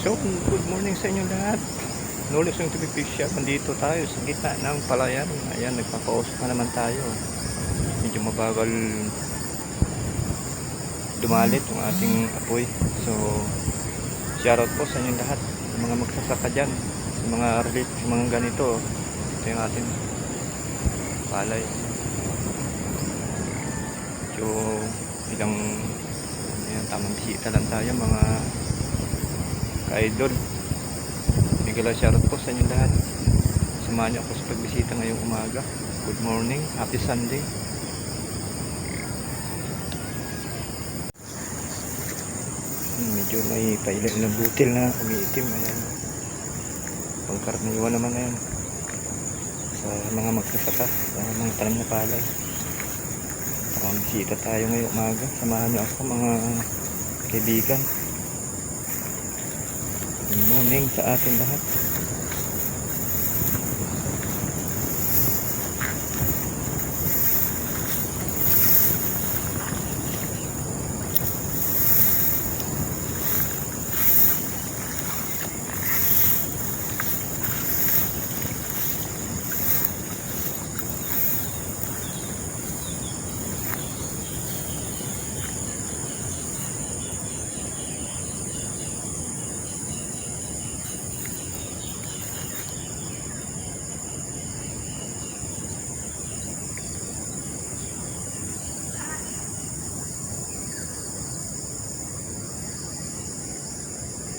So, good morning sa inyo lahat. Knowledge ng TV Fisher. Nandito tayo sa gitna ng palayan. Ayan, nagpapausok na naman tayo. Medyo mabagal dumalit yung ating apoy. So, shoutout po sa inyo lahat. Sa mga magsasaka dyan. Sa mga relate, sa mga ganito. Ito yung ating palay. So, ilang ayan, tamang bisita lang tayo mga ka-idol. Bigala shoutout po sa inyo lahat. Samahan niyo ako sa pagbisita ngayong umaga. Good morning, happy Sunday. Medyo may pailan butil na umiitim. Ayan, pangkaraniwan naman ayan sa mga magsasaka, sa mga tanim na palay. Bisita tayo ngayong umaga. Samahan niyo ako mga kaibigan. Good morning sa ating lahat.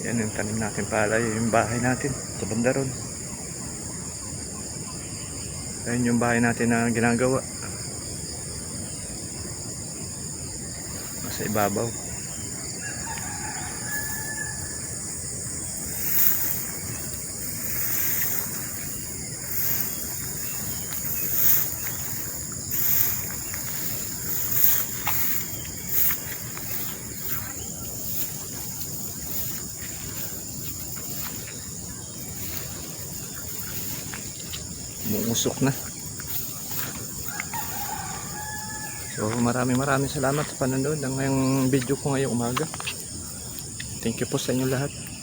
Yan yung tanim natin palay, yung bahay natin sa banda ron. Ayun yung bahay natin na ginagawa. Nasa ibabaw. Muusok na. So maraming salamat sa panonood ng ngayong video ko ngayong umaga. Thank you po sa inyo lahat.